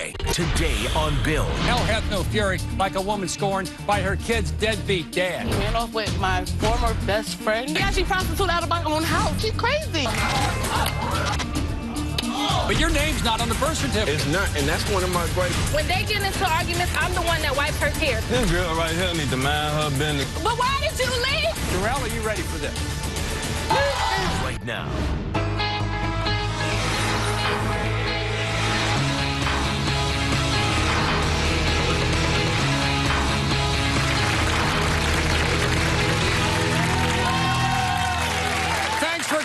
Today on Bill. Hell hath no fury like a woman scorned by her kid's deadbeat dad. He ran off with my former best friend. He actually prostituted out of my own house. He's crazy. But your name's not on the birth certificate. It's not, and that's one of my great... When they get into arguments, I'm the one that wipes her tears. This girl right here need to mind her business. But why did you leave? Darrell, are you ready for this? Right now.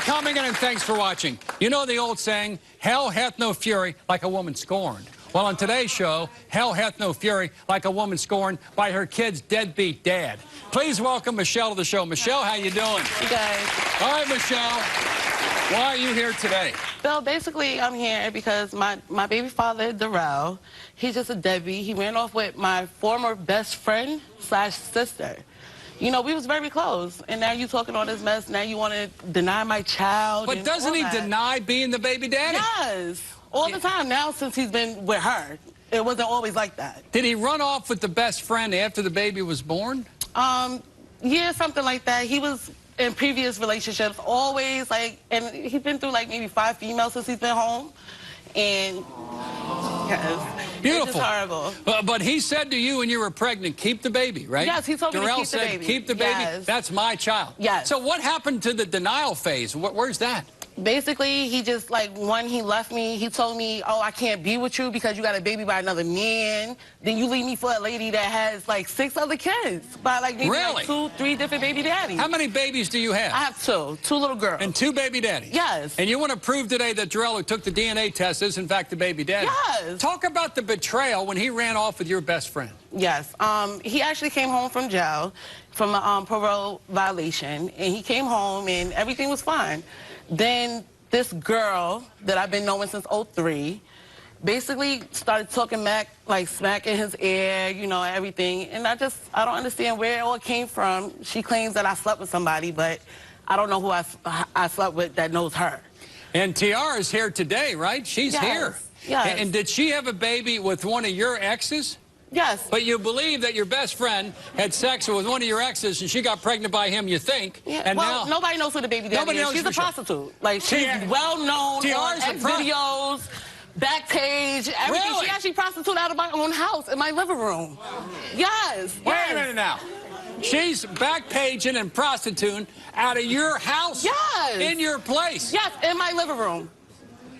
Coming in and thanks for watching. You know the old saying, hell hath no fury like a woman scorned. Well, on today's show, hell hath no fury like a woman scorned by her kid's deadbeat dad. Please welcome Michelle to the show. Michelle, how you doing? You guys. All right, Michelle, why are you here today? Bill, basically, I'm here because my baby father, Darrell, he's just a deadbeat. He ran off with my former best friend / sister. You know, we was very close, and now you talking all this mess. Now you want to deny my child. But doesn't he deny being the baby daddy? Yes, all the time now since he's been with her. It wasn't always like that. Did he run off with the best friend after the baby was born? Yeah, something like that. He was in previous relationships, always like, and he's been through like maybe 5 females since he's been home, and yes. Beautiful. It's just horrible. But he said to you when you were pregnant, keep the baby, right? Yes, he told me to keep the baby. Darrell said, keep the baby. Yes. That's my child. Yes. So what happened to the denial phase? Where's that? Basically, he just, like, when he left me, he told me, oh, I can't be with you because you got a baby by another man. Then you leave me for a lady that has, like, 6 other kids by, like, maybe like 2, 3 different baby daddies. How many babies do you have? I have 2 little girls. And 2 baby daddies? Yes. And you want to prove today that Darrell, who took the DNA test, is, in fact, the baby daddy? Yes. Talk about the betrayal when he ran off with your best friend. Yes. He actually came home from jail from a parole violation, and he came home, and everything was fine. Then this girl that I've been knowing since '03 basically started talking smack in his ear, you know, everything. And I don't understand where it all came from. She claims that I slept with somebody, but I don't know who I slept with that knows her. And Tiara's here today, right? She's here. Yes. And did she have a baby with one of your exes? Yes. But you believe that your best friend had sex with one of your exes and she got pregnant by him, you think. Yeah. And well, now nobody knows who the baby daddy is. She's a prostitute. Like, she's well known on videos, backstage, everything. Really? She actually prostituted out of my own house in my living room. Yes. Wait a minute now. She's backpaging and prostituting out of your house? Yes. In your place? Yes, in my living room.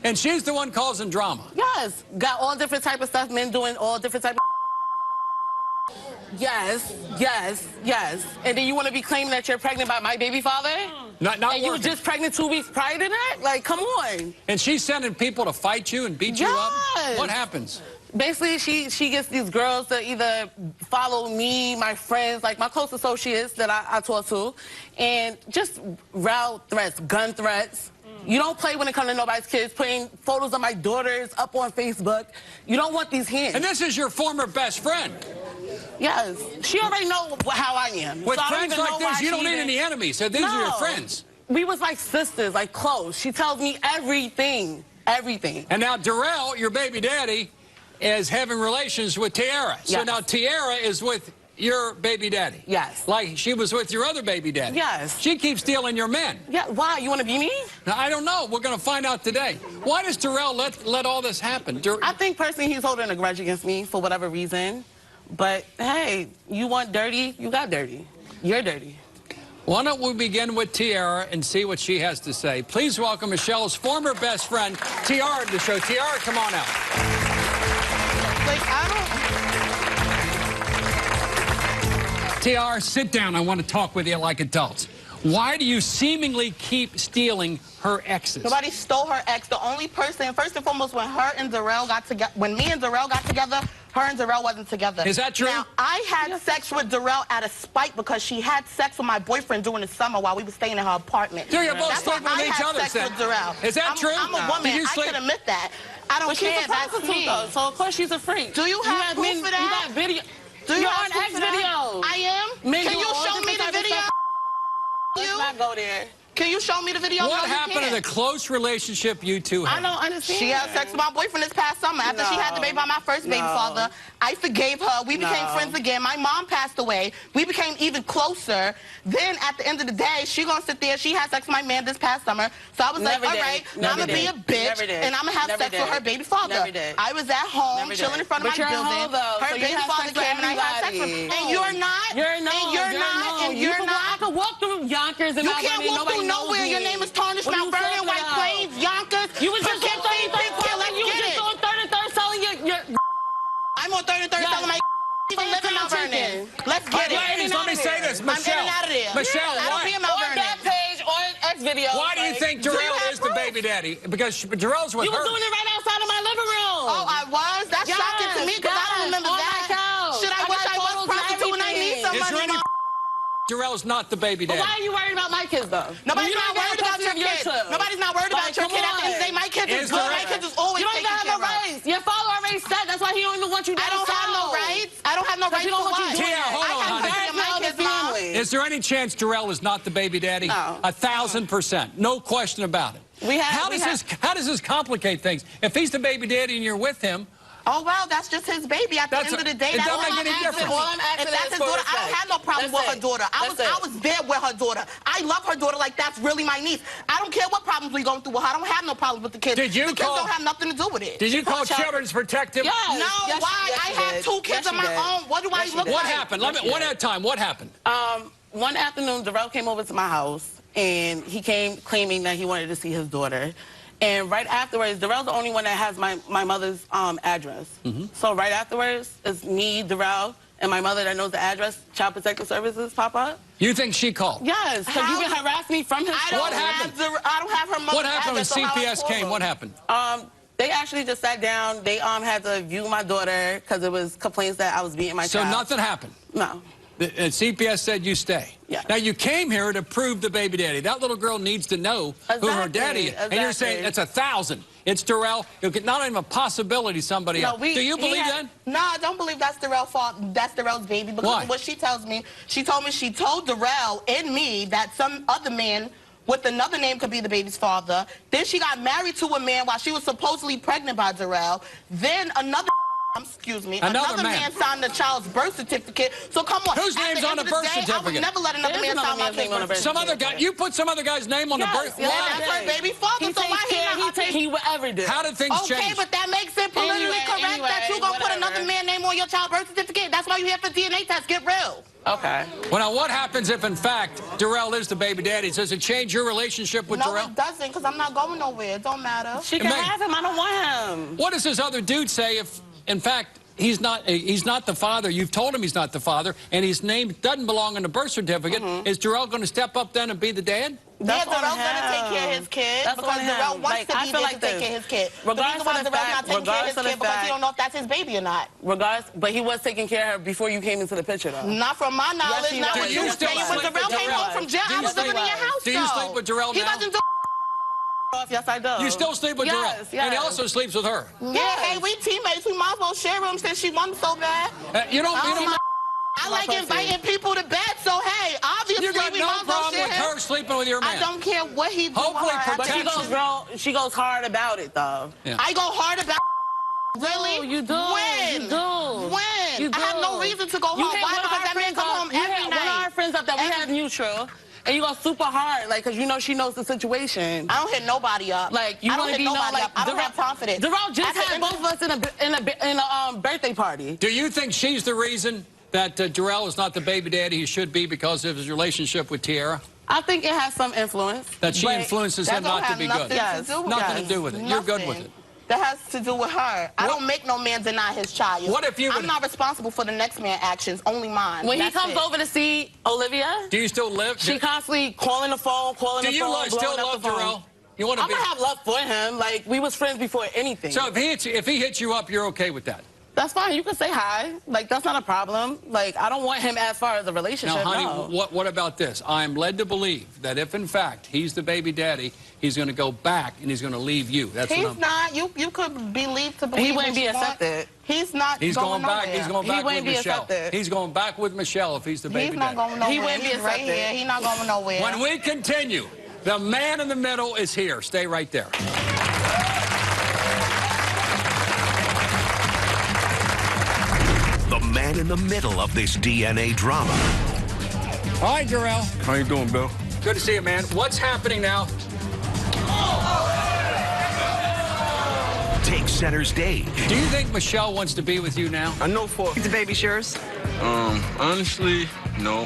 And she's the one causing drama? Yes. Got all different type of stuff, men doing all different type of Yes, yes, yes. And then you want to be claiming that you're pregnant by my baby father? Not and you were just pregnant 2 weeks prior to that? Like, come on. And she's sending people to fight you and beat you up? What happens? Basically, she gets these girls to either follow me, my friends, like my close associates that I talk to, and just route threats, gun threats. You don't play when it comes to nobody's kids, putting photos of my daughters up on Facebook. You don't want these hands. And this is your former best friend. Yes. She already knows how I am. With so friends like this, you don't need any enemies. So these are your friends. We was like sisters, like close. She tells me everything, everything. And now Darrell, your baby daddy, is having relations with Tiara. Yes. So now Tiara is with your baby daddy. Yes. Like she was with your other baby daddy. Yes. She keeps stealing your men. Yeah, why? You want to be me? Now, I don't know. We're going to find out today. Why does Darrell let all this happen? I think personally he's holding a grudge against me for whatever reason. But, hey, you want dirty, you got dirty. You're dirty. Why don't we begin with Tiara and see what she has to say. Please welcome Michelle's former best friend, Tiara, to the show. Tiara, come on out. Like, Tiara, sit down. I want to talk with you like adults. Why do you seemingly keep stealing her exes? Nobody stole her ex. The only person, first and foremost, when her and Darrell got together, when me and Darrell got together, her and Darrell wasn't together. Is that true? Now, I had sex with Darrell out of spite because she had sex with my boyfriend during the summer while we were staying in her apartment. So you're both That's why sleeping with I each had other, sex then? with Darrell. Is that true? I'm a woman. Did you I sleep? can admit that. I don't but she's care. a That's prostitute, me. though, so of course she's a freak. Do you have proof men, for that? You got video. Do you You're have on proof X for that? videos. I am? Men Can do you all show me different the types of video? stuff. Let's not go there. Can you show me the video? What happened to the close relationship you two had? I don't understand. She had sex with my boyfriend this past summer. After she had the baby by my first baby father, I forgave her. We became friends again. My mom passed away. We became even closer. Then at the end of the day, she gonna sit there. She had sex with my man this past summer. So I was like, all right, I'm gonna be a bitch and I'm gonna have sex with her baby father. I was at home chilling in front of my building. Her baby father came and I had sex with him. And you're not. You're not. And you're not. And you're not. I could walk through Yonkers and you can't walk through nowhere. Your name is tarnished. Mount Vernon, White Plains, Yonkers. You was just on 33rd. You was just on 33rd selling your. I'm on 33rd selling my. Even live in Mount Vernon. Let's get it. Ladies, let me say this, Michelle. I'm in and out of there. Michelle, I don't be in Mount On Vernon. that page, on X video. Why do you think Jarrell is the baby daddy? Because Jarrell's with her. You was doing it right outside of my living room. Oh, I was? That's shocking to me because I don't remember that. Should I wish I was prostitute and I need some money? Jarrell's not the baby daddy. But why are you worried about my kids, though? Nobody's not worried about your kids. Nobody's not worried about your kid. At the end of the day, my kids is good. My kids is always taken care of. You don't even have no rights. Your father already said that's why he don't even want you down. I don't have no rights. I don't have no rights for what? Tia, hold on, honey. Is there any chance Jarrell is not the baby daddy? No. 1,000%. No question about it. How does this complicate things? If he's the baby daddy and you're with him, oh, well, that's just his baby. At the end of the day, it that's doesn't make any difference. If that's his daughter, I don't have no problem with her daughter. I was there with her daughter. I love her daughter like that's really my niece. I don't care what problems we going through with her. I don't have no problems with the kids. The kids don't have nothing to do with it. Did you call Children's Protective? Yes. No, why? I have 2 kids of my own. What do I look like? What happened? One at a time. What happened? One afternoon, Jarrell came over to my house, and he came claiming that he wanted to see his daughter. And right afterwards, Darrell's the only one that has my mother's address. So right afterwards, it's me, Darrell, and my mother that knows the address. Child Protective Services pop up. You think she called? Yes, because you've been harassing me from his phone. What happened? I don't have her mother's What happened when address, CPS came? What happened? They actually just sat down. They had to view my daughter because it was complaints that I was beating my child. So nothing happened? No. And CPS said you stay. Yeah. Now, you came here to prove the baby daddy. That little girl needs to know who her daddy is. And you're saying it's 1,000. It's Darrell. Not even a possibility somebody else. Do you believe that? No, I don't believe that's Darrell's fault. That's Darrell's baby. Because what she tells me, she told me she told Darrell and me that some other man with another name could be the baby's father. Then she got married to a man while she was supposedly pregnant by Darrell. Then another man signed the child's birth certificate. So come on. Whose name's on the birth certificate? I would never let another man sign my name on the birth certificate. Some other guy. You put some other guy's name on the birth. Yeah, that's her baby father. So why he would ever do? How did things change? Okay, but that makes it politically correct that you gonna put another man's name on your child's birth certificate. That's why you here for DNA tests. Get real. Okay. Well, now, what happens if, in fact, Darrell is the baby daddy? Does it change your relationship with Darrell? No, it doesn't, because I'm not going nowhere. It don't matter. She can have him. I don't want him. What does this other dude say if, in fact, he's not the father? You've told him he's not the father, and his name doesn't belong on the birth certificate. Is Darrell going to step up then and be the dad? Yeah, Darrell's going to take care of his kid because Darrell wants to be there to take care of his kid. Regardless of the fact, not taking care of his kid because he don't know if that's his baby or not. Regardless, but he was taking care of her before you came into the picture, though. Not from my knowledge. Yes, Not when you were saying when Darrell came home from jail. I was living in your house, Do you sleep with Darrell now? He doesn't do Yes, I do. You still sleep with Darrell? And he also sleeps with her? Yeah, hey, we teammates. We might as well share rooms since she wants so bad. I like inviting people to bed, so hey, obviously you got we no might as well problem with her sleeping with your man. I don't care what he do. Hopefully but she goes hard about it, though. Yeah. I go hard about really? You do. When? You do. When? You do. I have no reason to go home. Why? Because that man come home every night. One of our friends up there, we have mutual. And you go super hard, like, because you know she knows the situation. I don't hit nobody up. Like, you I don't want to hit be nobody up. I don't have time for this. Darrell just had both of us in a birthday party. Do you think she's the reason that Darrell is not the baby daddy he should be because of his relationship with Tiara? I think it has some influence. That she influences him not to be good? Nothing to do with it. You're good with it. That has to do with her. I don't make no man deny his child. What if you? I'm not responsible for the next man's actions, only mine. When he comes over to see Olivia, do you still live? She constantly calling the phone, Do you still love Darrell? You want to I'm gonna have love for him. Like, we was friends before anything. So if he hits you up, you're okay with that? That's fine. You can say hi. Like, that's not a problem. Like, I don't want him as far as a relationship. Now, honey, no. what about this? I am led to believe that if, in fact, he's the baby daddy, he's going to go back and he's going to leave you. That's he's not. You could believe to believe. He wouldn't be accepted. He's not. He's going back. He's going back with Michelle. Accepted. He's going back with Michelle if he's the baby daddy. He's not going nowhere. He wouldn't be accepted. Right here. He's not going nowhere. When we continue The man in the middle is here. Stay right there. The man in the middle of this DNA drama. All right, Jarrell. How you doing, Bill? Good to see you, man. What's happening now? Take center stage. Do you think Michelle wants to be with you now? I know for... The baby's yours? Honestly, no.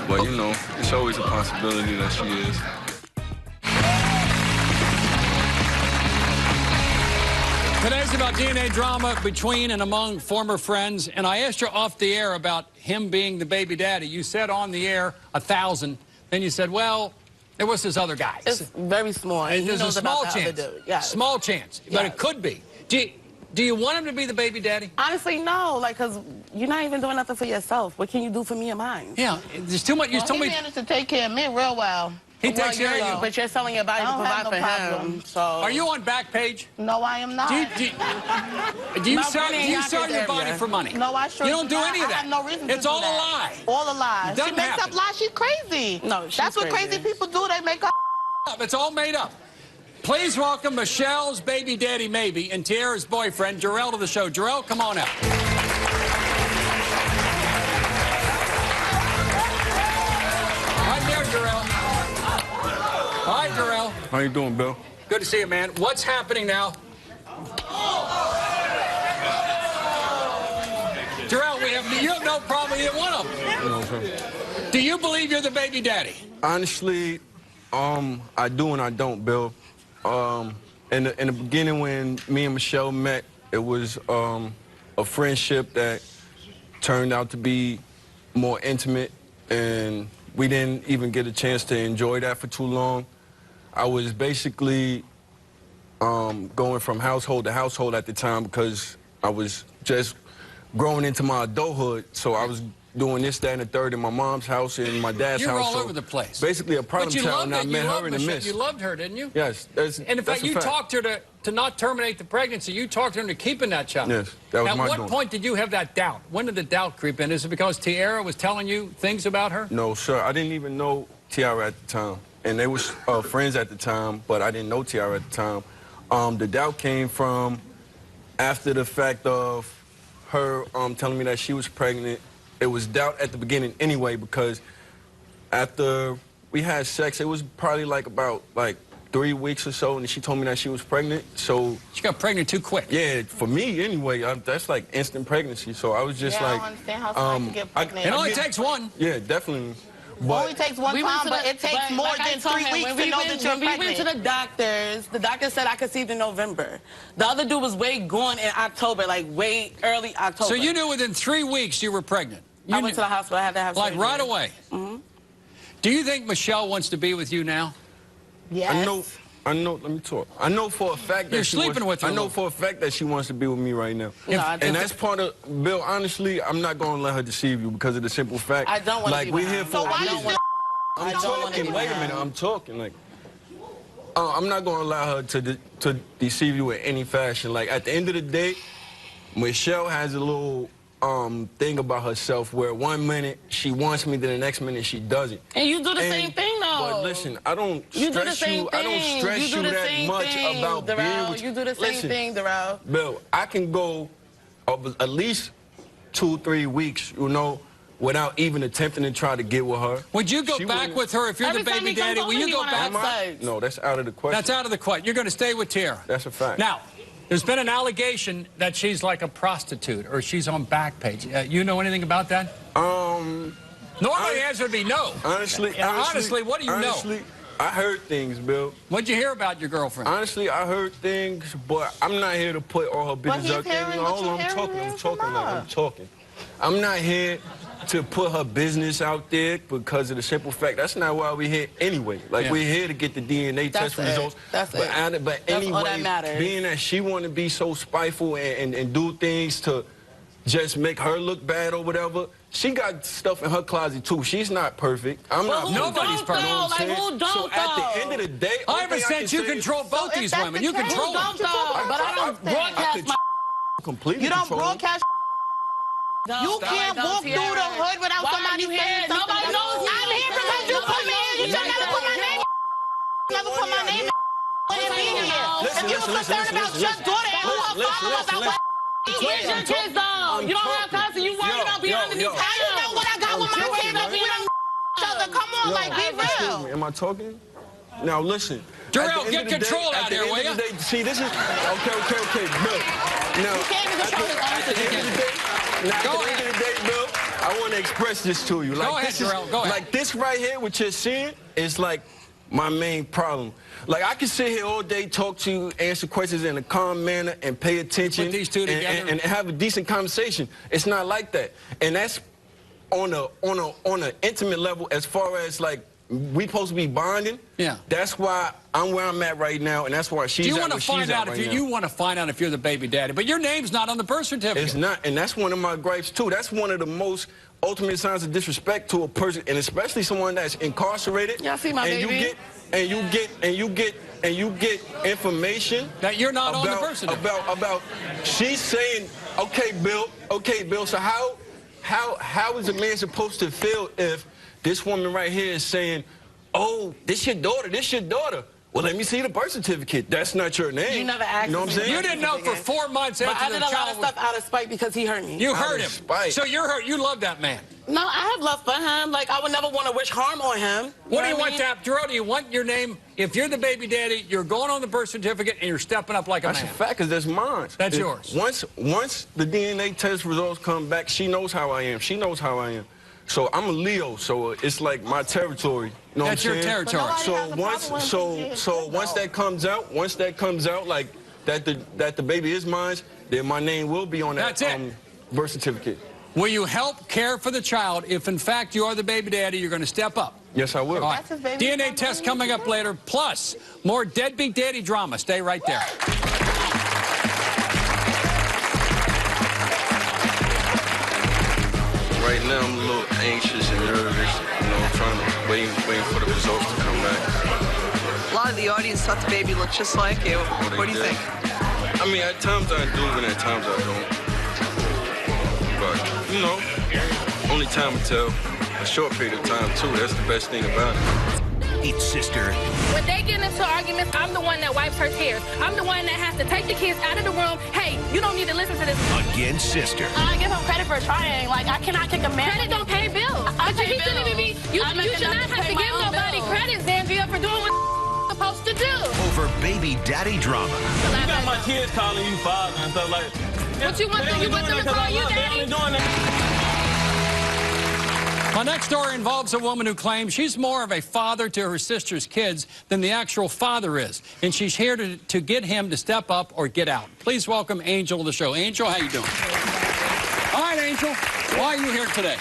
But, you know, it's always a possibility that she is. Today's about DNA drama between and among former friends, and I asked you off the air about him being the baby daddy. You said on the air 1,000, then you said, well, there was this other guy. It's very small. And there's a small chance. Small chance, but it could be. Do you want him to be the baby daddy? Honestly, no. Like, because you're not even doing nothing for yourself. What can you do for me and mine? Yeah, there's too much. Well, he managed to take care of me real well. He takes care of you. But you're selling your body to provide for him. So. Are you on Backpage? No, I am not. Do you sell your body for money? No, I sure You don't do any of that. I have no reason to It's do all a that. lie. All a lie. Doesn't She makes happen. up lies. She's crazy. No, she's That's what crazy people do. They make up. It's all made up. Please welcome Michelle's baby daddy, maybe, and Tiara's boyfriend, Jarrell, to the show. Jarrell, come on out. Right there, Jarrell. Hi, Jarrell. How you doing, Bill? Good to see you, man. What's happening now? Jarrell, you have no problem with either one of them. You know what I'm saying? Do you believe you're the baby daddy? Honestly, I do and I don't, Bill. In the beginning, when me and Michelle met, it was a friendship that turned out to be more intimate, and we didn't even get a chance to enjoy that for too long. I was basically going from household to household at the time because I was just growing into my adulthood, so I was doing this, that, and the third in my mom's house and my dad's You're house. all so over the place. Basically a problem child, and I met her in the midst. You loved her, didn't you? Yes. And in fact, you talked her to not terminate the pregnancy. You talked her into keeping that child. Yes, that was my At doing. what point did you have that doubt? When did the doubt creep in? Is it because Tiara was telling you things about her? No, sir. I didn't even know Tiara at the time. And they was friends at the time, but I didn't know Tiara at the time. The doubt came from after the fact of her telling me that she was pregnant. It was doubt at the beginning anyway, because after we had sex, it was probably about 3 weeks or so, and she told me that she was pregnant. So she got pregnant too quick. Yeah, for me anyway. That's like instant pregnancy. So I was just I don't understand how someone can get pregnant. It only takes one. Yeah, definitely. It only takes one time, but it takes more than 3 weeks to know that you're pregnant. When we went to the doctor said I conceived in November. The other dude was way gone in October, like way early October. So you knew within 3 weeks you were pregnant? I went to the hospital. I had to have surgery. Like right away? Mm-hmm. Do you think Michelle wants to be with you now? Yes. I know, let me talk. I know for a fact that You're sleeping with her. I know for a fact that she wants to be with me right now. No, and that's part of, Bill, honestly, I'm not going to let her deceive you because of the simple fact. I don't want to be with her. We're here for a reason. I'm talking, wait a minute, I'm talking. I'm not going to allow her to deceive you in any fashion. At the end of the day, Michelle has a little thing about herself where 1 minute she wants me, then the next minute she doesn't. And you do the same thing, though. But listen, I don't stress you that much about being with you. You do the same thing, Darrell. Bill, I can go at least 2-3 weeks, without even attempting to try to get with her. Would you go back with her if you're the baby daddy? Will you go back? No, that's out of the question. That's out of the question. You're going to stay with Tiara. That's a fact. Now, there's been an allegation that she's like a prostitute or she's on Backpage. You know anything about that? Normally the answer would be no. Honestly, what do you know? I heard things, Bill. What'd you hear about your girlfriend? Honestly, I heard things, but I'm not here to put all her business out there. Hold on, I'm talking. I'm not here to put her business out there because of the simple fact that's not why we're here anyway. We're here to get the DNA test results. That's it. But That's anyway, all that matters. being that she want to be so spiteful and do things to just make her look bad or whatever, she got stuff in her closet too. She's not perfect. I'm not. Nobody's perfect. Who don't, so at the end of the day, I have a sense you control both these women. You control them. But I don't broadcast my... completely. You don't control them. broadcast. You can't walk through the hood without somebody saying something. Nobody knows. I'm here because you put me in. You should never put my name in. Never put my name in. Wouldn't be here. If you was concerned about your daughter and who her father was, I wouldn't be here. Where's your kids, though? You don't have custody. You worried about being underneath. How you know what I got with my kids? We don't each other. Come on, like, be real. Am I talking? Now listen. Darrell, get control out here, will you? See, this is okay, Bill. Now, You can't even control his at the end of the day, Bill, I want to express this to you. Like, go ahead, Darrell. Go ahead. Like this right here, what you're seeing, is like my main problem. Like I can sit here all day, talk to you, answer questions in a calm manner, and pay attention, put these two together, and have a decent conversation. It's not like that, and that's on a intimate level as far as like. We supposed to be bonding. Yeah. That's why I'm where I'm at right now, and that's why she's you at want where to she's find at out right if now. you want to find out if you're the baby daddy, but your name's not on the birth certificate. It's not, and that's one of my gripes too. That's one of the most ultimate signs of disrespect to a person, and especially someone that's incarcerated. Y'all see my baby? You get information that you're not on the birth certificate. About she's saying, okay, Bill. So how is a man supposed to feel if this woman right here is saying, oh, this your daughter. Well, let me see the birth certificate. That's not your name. You never asked me. You know what I'm saying? You didn't know for 4 months But after I did a lot of stuff out of spite because he hurt me. You hurt him. Spite. So you're hurt. You love that man. No, I have love for him. Like, I would never want to wish harm on him. What do you want, Darrell? Do you want your name? If you're the baby daddy, you're going on the birth certificate and you're stepping up like a man. That's a fact, because that's mine. That's yours. Once the DNA test results come back, she knows how I am. She knows how I am. So I'm a Leo, so it's like my territory. You know That's what I'm your saying? territory. So once that comes out, like that the baby is mine, then my name will be on that birth certificate. Will you help care for the child if, in fact, you are the baby daddy? You're going to step up. Yes, I will. All right. DNA test coming up later, plus more deadbeat daddy drama. Stay right there. Right now, I'm a little anxious and nervous. You know, I'm trying to waiting for the results to come back. A lot of the audience thought the baby looked just like you. What do you think? I mean, at times I do, and at times I don't. But, you know, only time will tell. A short period of time, too. That's the best thing about it. It's sister. When they get into arguments, I'm the one that wipes her tears. I'm the one that has to take the kids out of the room. Hey, you don't need to listen to this. Against sister. I give him credit for trying. Like, I cannot kick a man. Credit don't pay bills. He shouldn't even be. You should not have to give nobody credit, Zandria, for doing what you're supposed to do. Over baby daddy drama. You got my kids calling you father and stuff like that. What you want them to call you daddy? My next story involves a woman who claims she's more of a father to her sister's kids than the actual father is, and she's here to get him to step up or get out. Please welcome Angel to the show. Angel, how you doing? All right, Angel, why are you here today?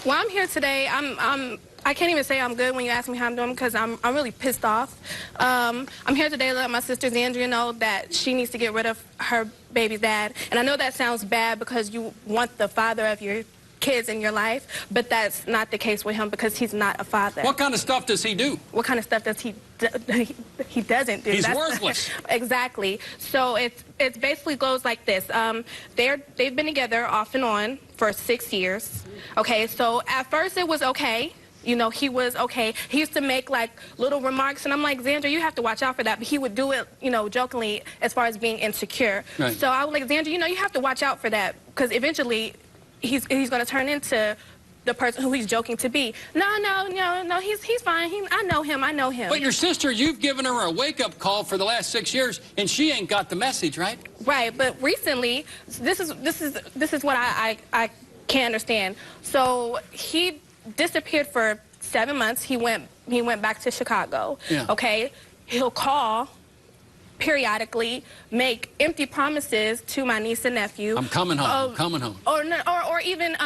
Well, I'm here today. I can't even say I'm good when you ask me how I'm doing because I'm really pissed off. I'm here today to let my sister Zandria know that she needs to get rid of her baby's dad. And I know that sounds bad because you want the father of your kids in your life, but that's not the case with him because he's not a father. What kind of stuff does he do? What kind of stuff does he doesn't do? He's worthless. Exactly. So it basically goes like this. They've been together off and on for 6 years. Okay, so at first it was okay. You know, he was okay. He used to make, like, little remarks, and I'm like, Xander, you have to watch out for that. But he would do it, you know, jokingly as far as being insecure. Right. So I was like, Xander, you know, you have to watch out for that because eventually he's going to turn into the person who he's joking to be. No, he's fine. I know him. But your sister, you've given her a wake-up call for the last 6 years, and she ain't got the message, right? Right, but recently, this is what I can't understand. So he disappeared for 7 months. He went back to Chicago. Yeah. Okay, he'll call periodically, make empty promises to my niece and nephew. I'm coming home. I'm coming home. Or even,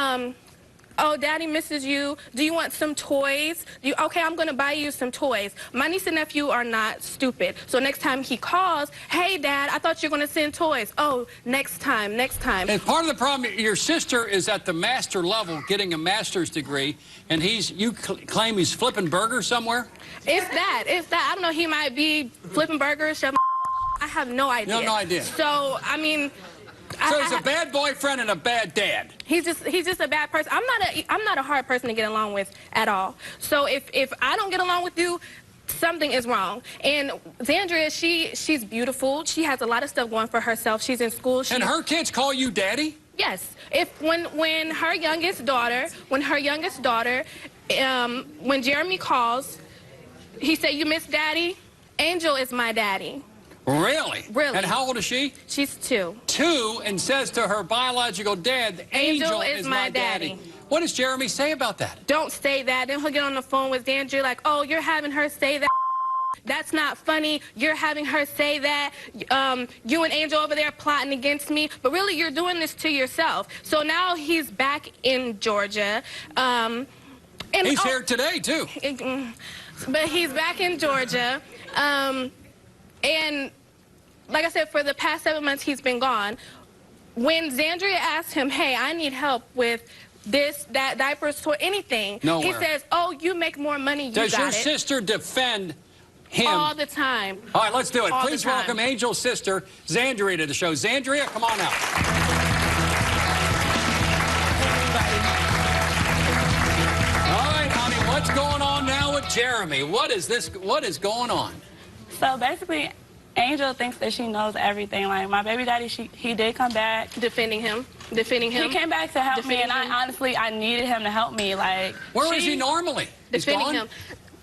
oh, Daddy misses you. Do you want some toys? Okay, I'm going to buy you some toys. My niece and nephew are not stupid. So next time he calls, hey, Dad, I thought you were going to send toys. Oh, next time. And part of the problem, your sister is at the master level getting a master's degree, and you claim he's flipping burgers somewhere? If that. I don't know, he might be flipping burgers, I have no idea. You have no idea. So, I mean, So he's a bad boyfriend and a bad dad. He's just a bad person. I'm not a hard person to get along with at all. So if I don't get along with you, something is wrong. And Zandria, she's beautiful. She has a lot of stuff going for herself. She's in school. And her kids call you daddy? Yes. When her youngest daughter, when Jeremy calls, he said, "You miss daddy?" Angel is my daddy. Really? Really. And how old is she? She's 2. 2, and says to her biological dad, Angel is my daddy. What does Jeremy say about that? Don't say that. Then he'll get on the phone with Zandria like, "Oh, you're having her say that. That's not funny. You're having her say that. You and Angel over there plotting against me. But really, you're doing this to yourself." So now he's back in Georgia. And he's here today, too. But he's back in Georgia. And like I said, for the past 7 months, he's been gone. When Zandria asked him, "Hey, I need help with this, that, diapers, toy, anything," Nowhere. he says, "Oh, you make more money, you got it." Does your sister defend him? All the time. All right, let's do it. All Please the time. welcome Angel's sister, Zandria, to the show. Zandria, come on out. All right, honey, what's going on now with Jeremy? What is going on? So basically, Angel thinks that she knows everything. Like, my baby daddy, he did come back. Defending him. He came back to help me, and I needed him to help me. Like, where is he normally? Defending him.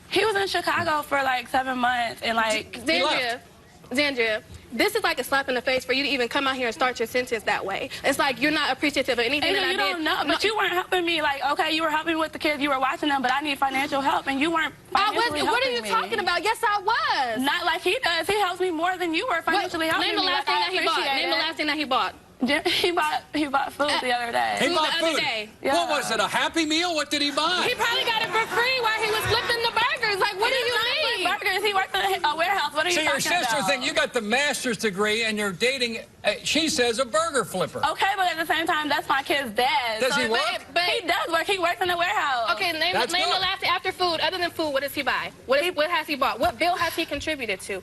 He was in Chicago for like 7 months, and like Zandria, this is like a slap in the face for you to even come out here and start your sentence that way. It's like you're not appreciative of anything that I did. You don't know, but you weren't helping me. Like, okay, you were helping me with the kids, you were watching them, but I need financial help, and you weren't financially helping me. What are you talking about? Yes, I was. Not like he does. He helps me more than you were financially helping me. Name the last thing that he bought. Name the last thing that he bought. He bought food the other day. He bought food? Yeah. What was it, a Happy Meal? What did he buy? He probably got it for free while he was flipping the burgers. Like, what do you mean? Burgers. He worked at a warehouse. What are you talking about? So your sister thinks you got the master's degree and you're dating, she says, a burger flipper. Okay, but at the same time, that's my kid's dad. Does he work? He does work. He works in the warehouse. Okay, name the last thing after food. Other than food, what does he buy? What has he bought? What bill has he contributed to?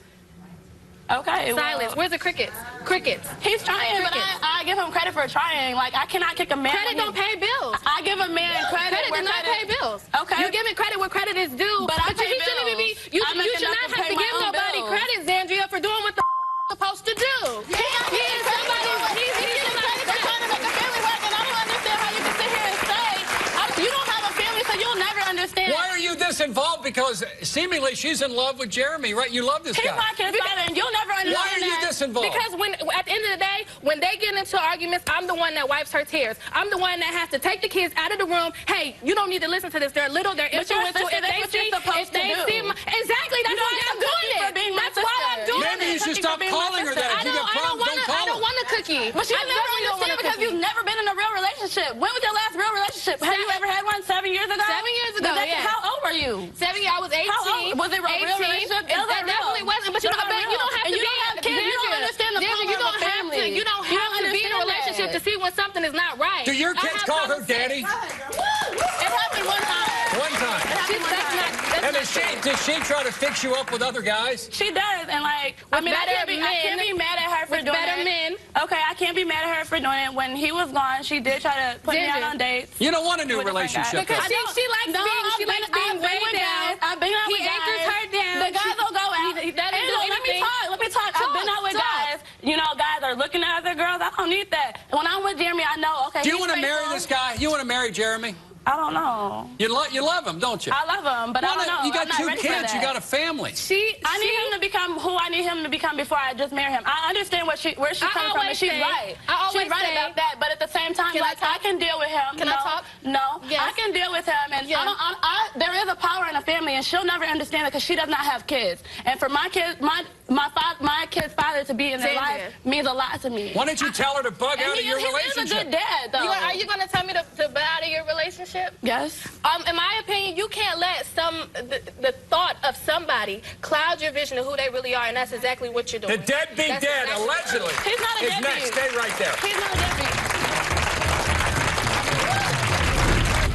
Okay. Silence. Where's the crickets? Crickets. He's trying, but I give him credit for trying. Like, I cannot kick a man. Credit don't pay bills. I give a man credit. Credit does not pay bills. Okay. You're giving credit where credit is due. But I pay bills. You should not have to give nobody credit, Zandria, for doing what the supposed to do. He's trying to make a family work, and I don't understand how you can sit here and say you don't have a family, so you'll never understand. Why are you this involved? Because seemingly she's in love with Jeremy, right? You love this guy. He's my kid's father, and you'll never understand. Why are you this involved? Because at the end of the day, when they get into arguments, I'm the one that wipes her tears. I'm the one that has to take the kids out of the room. Hey, you don't need to listen to this. They're little. They're influential. Exactly. That's why I'm doing it. That's why I'm doing it. Maybe you should stop calling her that. If you got problems, don't call her. I don't want a cookie. But you never understand because you've never been in a real relationship. When was your last real relationship? Have you ever had one? 7 years ago? 7 years ago, yeah. How old were you? 7 years. I was 18. How old? Was it a real relationship? That definitely wasn't. But you don't have to be. You don't understand the power of a family. You don't have to be in a relationship to see when something is not right. Do your kids call her daddy? It happened one time. One time. And does she try to fix you up with other guys? She does, and like, I can't be mad at her for doing it. Okay, I can't be mad at her for doing it. When he was gone, she did try to put me out on dates. You don't want a new relationship. Because she likes being way down. I've been out with guys. He anchors her down. The guys will go out. Let me talk. I've been out with guys. You know, guys are looking at other girls. I don't need that. When I'm with Jeremy, I know, okay. Do you want to marry this guy? You want to marry Jeremy? I don't know. You love him, don't you? I love him, but I don't know. You got 2 kids. You got a family. I need him to become who I need him to become before I just marry him. I understand where she's coming from, and she's right. She's right about that, but at the same time, like, I can deal with him. Can I talk? No. Yes. I can deal with him, and there is a power in a family, and she'll never understand it because she does not have kids. And for my kids, my kid's father to be in their life means a lot to me. Why don't you tell her to bug out of your relationship? He's a good dad, though. Are you going to tell me to bug out of your relationship? Yes. In my opinion, you can't let the thought of somebody cloud your vision of who they really are, and that's exactly what you're doing. The deadbeat dad, allegedly. He's not a deadbeat. Next. Stay right there. He's not a deadbeat.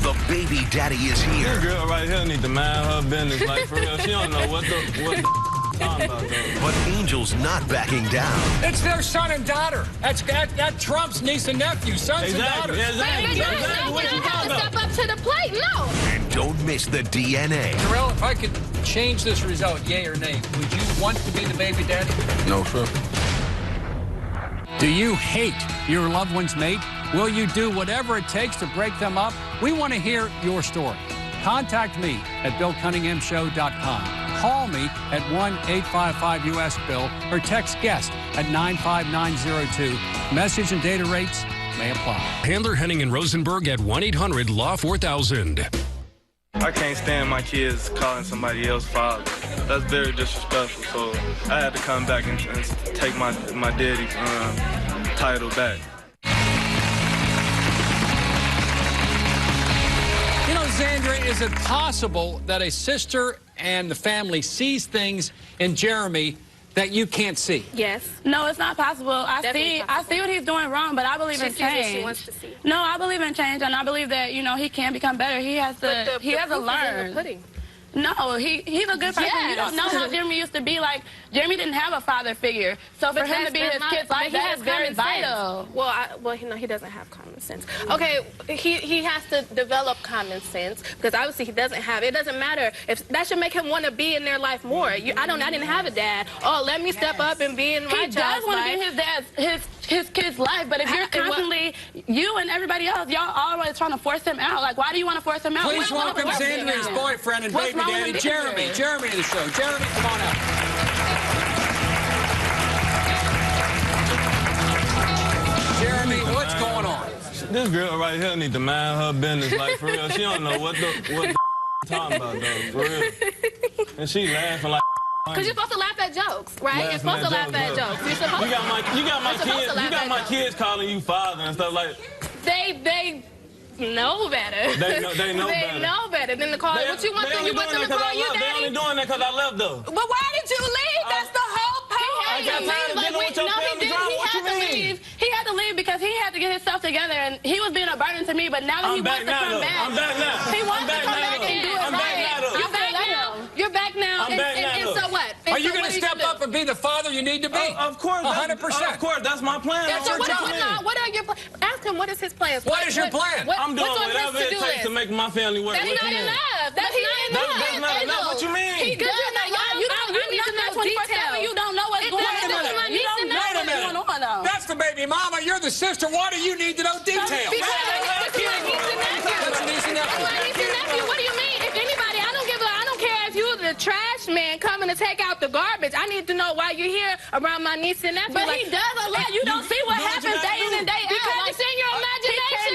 The baby daddy is here. This girl right here need to mind her business. Like, for real, she don't know what the But Angel's not backing down. It's their son and daughter. That Trump's niece and nephew, sons and daughters. Exactly. What you have to step up to the plate. No. And don't miss the DNA. Terrell, if I could change this result, yay or nay, would you want to be the baby daddy? No, sir. Do you hate your loved one's mate? Will you do whatever it takes to break them up? We want to hear your story. Contact me at BillCunninghamShow.com. Call me at 1-855-US-BILL or text guest at 95902. Message and data rates may apply. Handler, Henning, and Rosenberg at 1-800-LAW-4000. I can't stand my kids calling somebody else father. That's very disrespectful. So I had to come back and take my daddy's title back. You know, Zandra, is it possible that a sister and the family sees things in Jeremy that you can't see? Yes. No, it's not possible. I Definitely see possible. what he's doing wrong, but I believe in She sees what change. she wants to see. No, I believe in change, and I believe that, you know, he can become better. He has to He has to learn. pudding. No, he's a good person. Yes. You don't know how Jeremy used to be. Like, Jeremy didn't have a father figure. So for him to be in his kid's life, that is very vital. Well, he doesn't have common sense. Okay, he has to develop common sense because obviously he doesn't have it. It doesn't matter if that should make him want to be in their life more. I didn't have a dad. Oh, let me step up and be in my He does want to be in his kid's life, but if you're constantly, you and everybody else, y'all always trying to force him out. Like, why do you want to force him out? Please welcome Zandria's boyfriend and baby daddy, Jeremy. Jeremy to the show. Jeremy, come on out. Jeremy, what's going on? This girl right here need to mind her business, like, for real. She don't know what the talking about, though, for real. And she laughing like. Because you're supposed to laugh at jokes, right? You're supposed to laugh at jokes. You're supposed you got my kids calling you father and stuff like. They know better. They know better. They know better than to call. What you want them to call you daddy? They only doing that because I left, though. But why did you leave? That's the whole point. I got tired of dealing with your family drama. What you mean? He had to leave because he had to get himself together, and he was being a burden to me. But now that he wants to come back, I'm back now. He wants to come back and do it right. You're back now. You're back now. And so what? Are you going to step up and be the father you need to be? Of course. 100%. Of course. That's my plan. So what are your plans? Ask him what is his plans. What is your plan? I'm doing whatever it takes to make my family work. That's not enough. That's not enough. What you mean? You need to know details. You don't know what's going on. You don't know what's going on, though. That's the baby mama. You're the sister. Why do you need to know details? That's my niece and nephew. What do you mean? If anybody, I don't care if you're the trash man coming to take out the garbage. I need to know why you're here around my niece and nephew. But he does a lot. You don't see what happens day in and day out. Because it's in your imagination.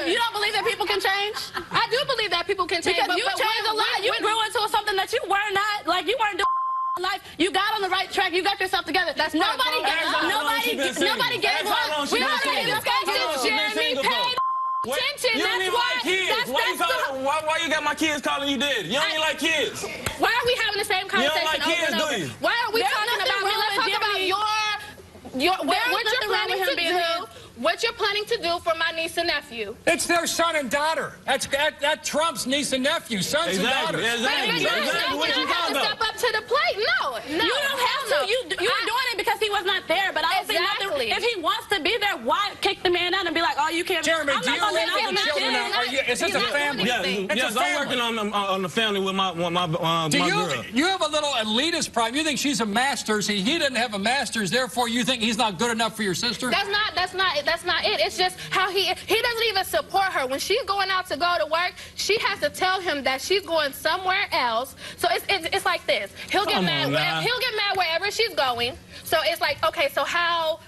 You don't believe that people can change? I do believe that people can change. Because you changed a lot. You grew into something that you were not. Like, you weren't doing life. You got on the right track. You got yourself together. That's nobody gave up. Nobody gave up. We already discussed this. Jeremy paid attention. You don't even like kids. Why you got my kids calling you daddy? You don't even like kids. Why are we having the same conversation you don't like kids, over and over? Do you? Why are we talking about me? Let's talk about what you're planning to do. What you're planning to do for my niece and nephew. It's their son and daughter. That Trump's niece and nephew, sons and daughters. Exactly. What you have to step up to the plate. No. You don't have to. You were doing it because he was not there. But I don't see nothing. If he wants to be there, why kick the man out and be like, oh, you can't. Jeremy, do you live with the children? Is this a family? Yes, I'm working on the family with my girl. You have a little elitist problem. You think she's a master's. He doesn't have a master's. Therefore, you think he's not good enough for your sister? That's not it. It's just how he doesn't even support her. When she's going out to go to work, she has to tell him that she's going somewhere else. So it's like this. He'll get mad wherever she's going. So it's like, okay, so how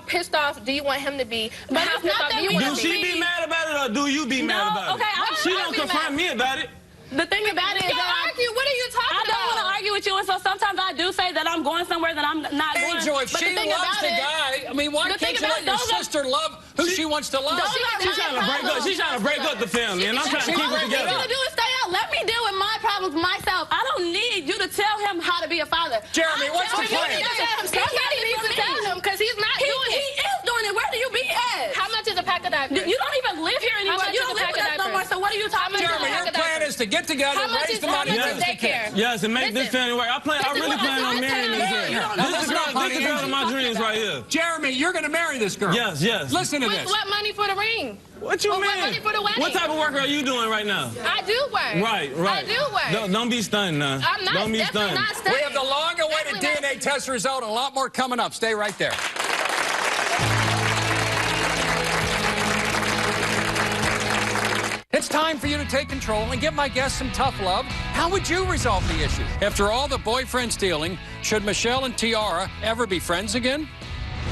pissed off do you want him to be? But how pissed off do you want him to be? Do she be mad about it or do you be mad about it? Okay, she don't confront me about it. The thing about it is that argue. What are you talking about? I don't want to argue with you, and so sometimes I do say that I'm going somewhere that I'm not going. Angel, if she loves the guy, I mean, why can't you let your sister love who she wants to love? She's trying to break up the family, and I'm trying to keep it together. All I need you to do is stay out. Let me deal with my problems myself. I don't need you to tell him how to be a father. Jeremy, what's the plan? Somebody needs to tell him because he's not doing it. He is doing it. Where do you be at? How much is a pack of diapers? You don't even live here anymore. You don't live with us no more. So what are you talking about? Jeremy, your plan is to get together, raise the money, raise the kids. Yes, and make this family work. I really plan on marrying this girl. This is the girl of my dreams right here. Jeremy, you're going to marry this girl. Yes, yes. Listen to With this. what money for the ring? What you mean? What money for the wedding? What type of work are you doing right now? I do work. Right, right. I do work. Don't be stunned now. I'm not. Don't be Definitely stunned. not stunned. We have the long-awaited DNA test result and a lot more coming up. Stay right there. It's time for you to take control and give my guests some tough love. How would you resolve the issue? After all the boyfriend stealing, should Michelle and Tiara ever be friends again?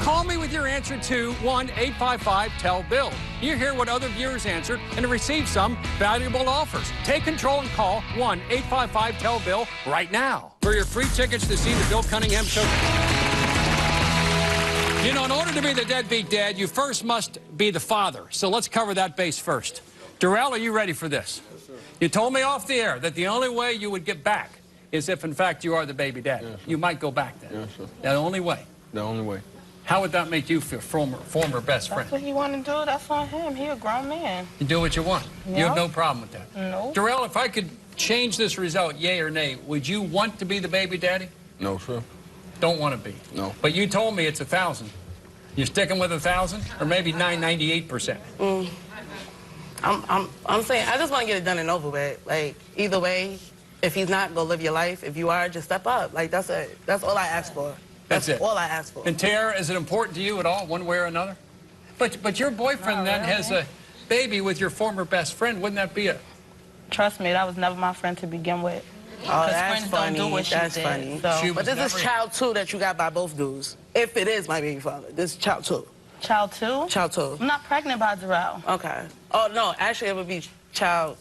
Call me with your answer to 1-855-TELL-BILL. You hear what other viewers answered and receive some valuable offers. Take control and call 1-855-TELL-BILL right now for your free tickets to see the Bill Cunningham Show. You know, in order to be the deadbeat dad, you first must be the father. So let's cover that base first. Darrell, are you ready for this? Yes, sir. You told me off the air that the only way you would get back is if, in fact, you are the baby dad. Yes, you might go back then. Yes, sir. The only way. The only way. How would that make you feel, former best friend? That's what he want to do. That's on him. He a grown man. You do what you want. Yep. You have no problem with that. No. Darrell, if I could change this result, yay or nay, would you want to be the baby daddy? No, sir. Don't want to be. No. But you told me it's 1,000. You sticking with 1,000 or maybe 998%? I'm saying I just want to get it done and over with. Like, either way, if he's not, go live your life. If you are, just step up. Like, that's it. That's all I ask for. That's it. All I ask for. And Tara, is it important to you at all, one way or another? But your boyfriend then has a baby with your former best friend. Wouldn't that be a... Trust me, that was never my friend to begin with. Oh, that's funny. That's funny. So, but this is child 2 that you got by both dudes. If it is my baby father, this is child 2. Child 2? Child 2. I'm not pregnant by Darrell. Okay. Oh, no, actually it would be child...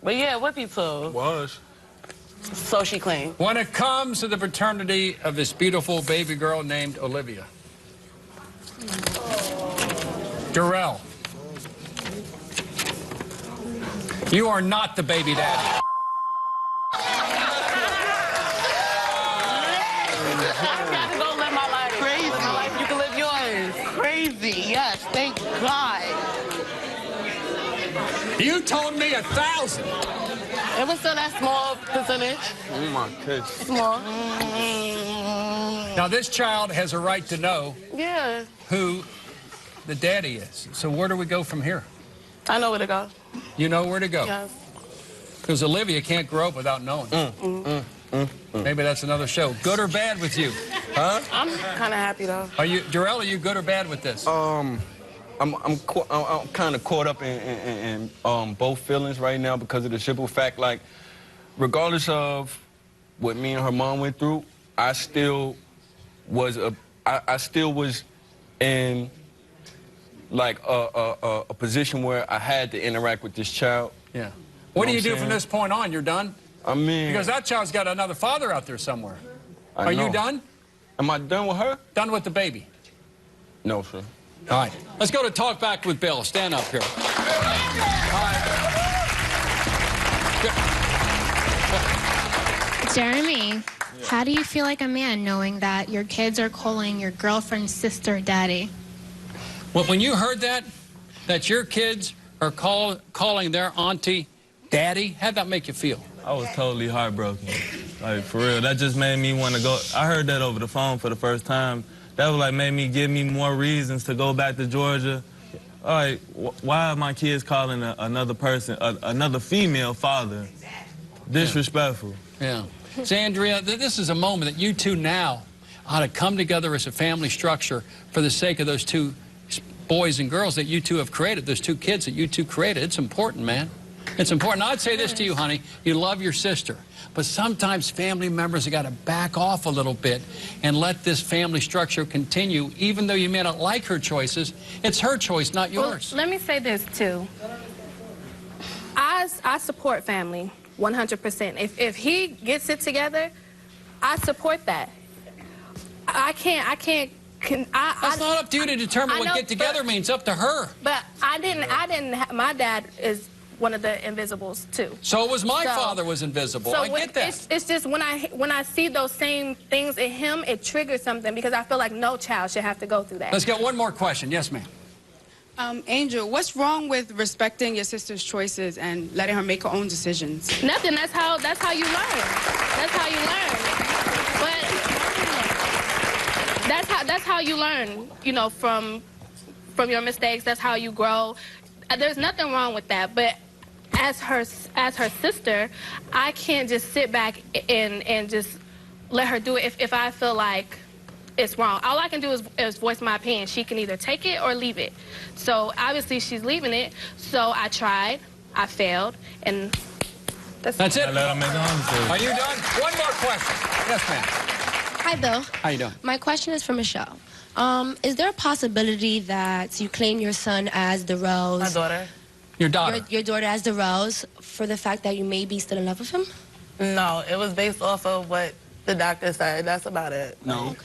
But yeah, it would be 2. Was. So she claimed. When it comes to the paternity of this beautiful baby girl named Olivia. Darrell. You are not the baby daddy. I got to go live my life. Crazy. My life, you can live yours. Crazy, yes, thank God. You told me 1,000. It was still that small percentage. Oh, my kids. Small. Now, this child has a right to know who the daddy is. So where do we go from here? I know where to go. You know where to go? Yes. Because Olivia can't grow up without knowing. Maybe that's another show. Good or bad with you? Huh? I'm kind of happy, though. Are you, Darrell, are you good or bad with this? I'm kind of caught up in both feelings right now because of the simple fact, like, regardless of what me and her mom went through, I still was in like a position where I had to interact with this child. Yeah. What do you do from this point on? You're done? I mean, because that child's got another father out there somewhere. Are you done? Am I done with her? Done with the baby? No, sir. All right. Let's go to Talk Back with Bill. Stand up here. All right. Jeremy, how do you feel like a man knowing that your kids are calling your girlfriend's sister daddy? Well, when you heard that your kids are calling their auntie daddy, how'd that make you feel? I was totally heartbroken. Like, for real. That just made me want to go. I heard that over the phone for the first time. That was like give me more reasons to go back to Georgia. All right, why are my kids calling another person, another female father, disrespectful? Yeah. Andrea, this is a moment that you two now ought to come together as a family structure for the sake of those two boys and girls that you two have created, those two kids that you two created. It's important, man. It's important. I'd say this to you, honey. You love your sister. But sometimes family members have got to back off a little bit and let this family structure continue, even though you may not like her choices. It's her choice, not yours. Well, let me say this, too. I support family 100%. If he gets it together, I support that. That's not up to you to determine what get together means. Up to her. But my dad is one of the invisibles too. So was my father was invisible. So I get that. It's just when I see those same things in him, it triggers something because I feel like no child should have to go through that. Let's get one more question. Yes, ma'am. Angel, what's wrong with respecting your sister's choices and letting her make her own decisions? Nothing. That's how you learn. That's how you learn. But that's how you learn. You know, from your mistakes. That's how you grow. There's nothing wrong with that. But as her sister, I can't just sit back and just let her do it if I feel like it's wrong. All I can do is voice my opinion. She can either take it or leave it. So obviously she's leaving it. So I tried, I failed, and that's it. I let her make her own decision. Are you done? One more question. Yes, ma'am. Hi, Bill. How you doing? My question is for Michelle. Is there a possibility that you claim your son as the rose? My daughter. Your daughter. Your daughter as the rose for the fact that you may be still in love with him? No, it was based off of what the doctor said. That's about it. No.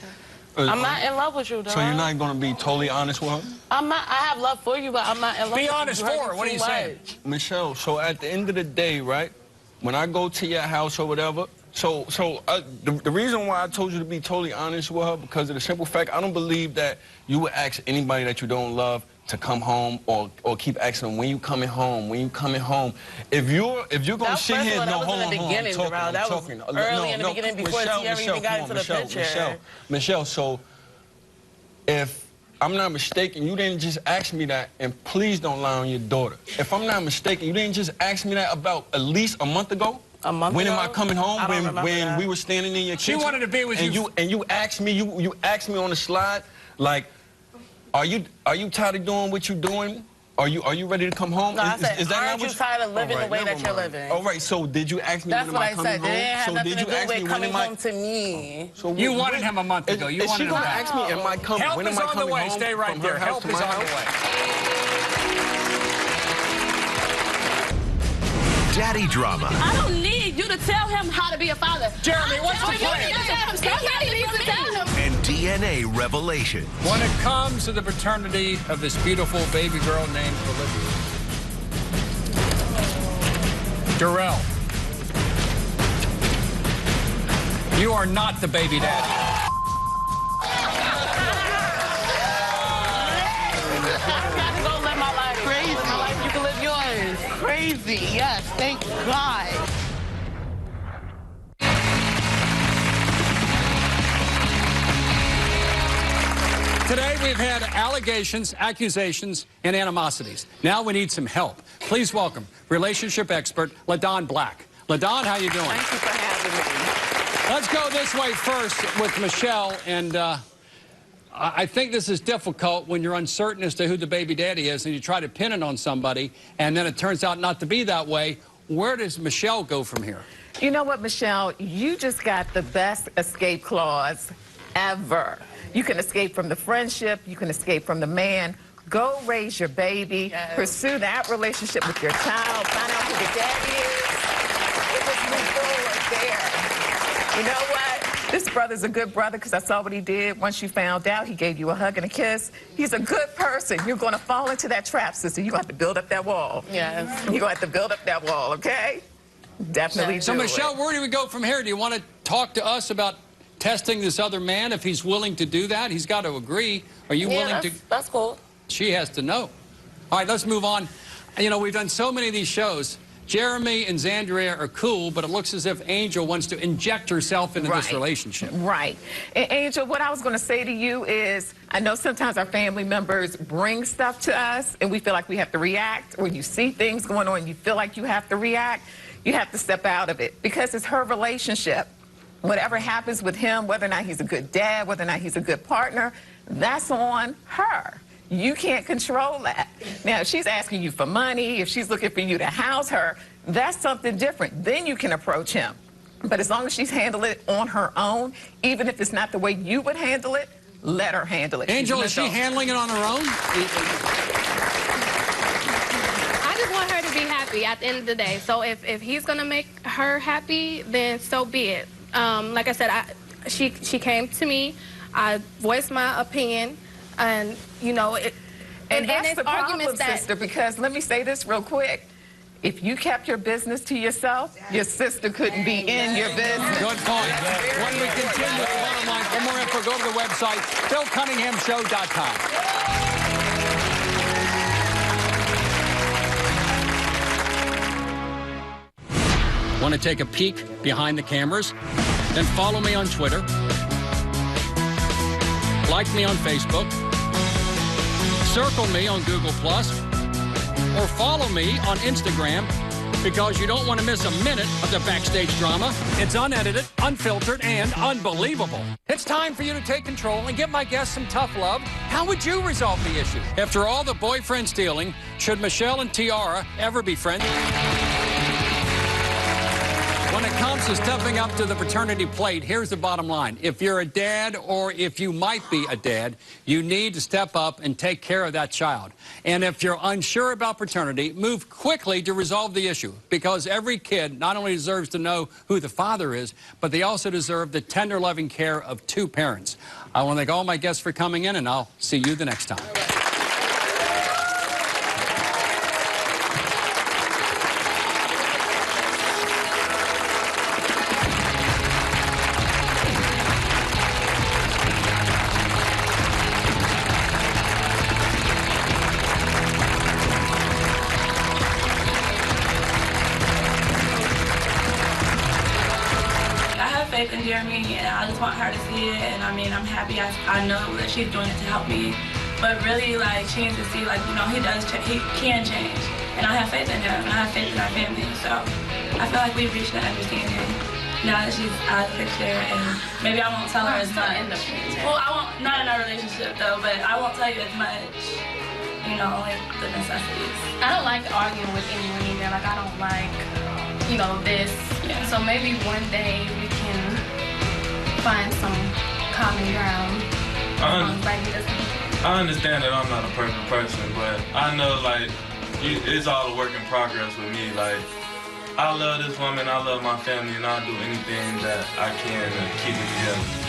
I'm not in love with you, though. So you're not going to be totally honest with her? I'm not. I have love for you, but I'm not in love with you. Be honest for her. What are you saying? Michelle, so at the end of the day, right, when I go to your house or whatever, the reason why I told you to be totally honest with her, because of the simple fact, I don't believe that you would ask anybody that you don't love to come home or keep asking them, when you coming home, when you coming home. If you're going to sit here, no, hold on, I'm talking. Early in the beginning before Tierra even got into the picture. Michelle, so if I'm not mistaken, you didn't just ask me that, and please don't lie on your daughter. If I'm not mistaken, you didn't just ask me that about at least a month ago? A month when ago? am I coming home? When we were standing in your kitchen? She wanted to be with you. And you asked me, you asked me on the slide, like, are you tired of doing what you're doing? Are you ready to come home? No, I said, is that aren't you tired of living the way that you're living? All right, so did you ask me when am I coming home? That's what I said. It didn't have nothing to do with coming home to me. So you wanted him a month ago. You wanted him back. Ask me, am I coming? Help when is am I on coming the way. home Stay right there. Help is on the way. Daddy drama. I don't need you to tell him how to be a father. Jeremy, what's the plan? And DNA revelation. When it comes to the paternity of this beautiful baby girl named Olivia. Darrell, you are not the baby daddy. I gotta go live my life. Crazy. My life, you can live yours. Crazy. Yes, thank God. Today we've had allegations, accusations, and animosities. Now we need some help. Please welcome relationship expert LaDon Black. LaDon, how you doing? Thank you for having me. Let's go this way first with Michelle. And I think this is difficult when you're uncertain as to who the baby daddy is and you try to pin it on somebody and then it turns out not to be that way. Where does Michelle go from here? You know what, Michelle? You just got the best escape clause ever. You can escape from the friendship. You can escape from the man. Go raise your baby. Yes. Pursue that relationship with your child. Find out who the daddy is. And just move forward there. You know what? This brother's a good brother because I saw what he did. Once you found out, he gave you a hug and a kiss. He's a good person. You're going to fall into that trap, sister. You're going to have to build up that wall. Yes. You're going to have to build up that wall, okay? Definitely So, do Michelle, it. where do we go from here? Do you want to talk to us about testing this other man? If he's willing to do that, he's got to agree. Are you willing to? That's cool. She has to know. All right, let's move on. You know, we've done so many of these shows. Jeremy and Zandria are cool, but it looks as if Angel wants to inject herself into this relationship. Right. And Angel, what I was going to say to you is, I know sometimes our family members bring stuff to us, and we feel like we have to react, or you see things going on, and you feel like you have to react. You have to step out of it, because it's her relationship. Whatever happens with him, whether or not he's a good dad, whether or not he's a good partner, that's on her. You can't control that. Now, if she's asking you for money, if she's looking for you to house her, that's something different. Then you can approach him. But as long as she's handling it on her own, even if it's not the way you would handle it, let her handle it. Angel, is she handling it on her own? I just want her to be happy at the end of the day. So if he's going to make her happy, then so be it. Like I said, she came to me. I voiced my opinion. And, you know, and that's the problem, sister, because let me say this real quick. If you kept your business to yourself, your sister couldn't be in your business. Good point. When we continue with the bottom line, for more info, go to the website, BillCunninghamShow.com. Want to take a peek behind the cameras? Then follow me on Twitter. Like me on Facebook. Circle me on Google+. Or follow me on Instagram, because you don't want to miss a minute of the backstage drama. It's unedited, unfiltered, and unbelievable. It's time for you to take control and give my guests some tough love. How would you resolve the issue? After all the boyfriend stealing, should Michelle and Tiara ever be friends? When it comes to stepping up to the paternity plate, here's the bottom line. If you're a dad, or if you might be a dad, you need to step up and take care of that child. And if you're unsure about paternity, move quickly to resolve the issue, because every kid not only deserves to know who the father is, but they also deserve the tender, loving care of two parents. I want to thank all my guests for coming in, and I'll see you the next time. Faith in Jeremy, and I just want her to see it, and I mean, I'm happy. I know that she's doing it to help me, but really, like, she needs to see, like, you know, he can change, and I have faith in him, and I have faith in our family, so I feel like we've reached an understanding now that she's out of the picture, and maybe I won't tell her as much. Well, I won't, not in our relationship, though, but I won't tell you as much, you know, like, the necessities. I don't like arguing with anyone either. Like, I don't like, you know, this. Yeah. So maybe one day we can find some common ground. I understand that I'm not a perfect person, but I know, like, it's all a work in progress with me. Like, I love this woman, I love my family, and I'll do anything that I can to keep it together.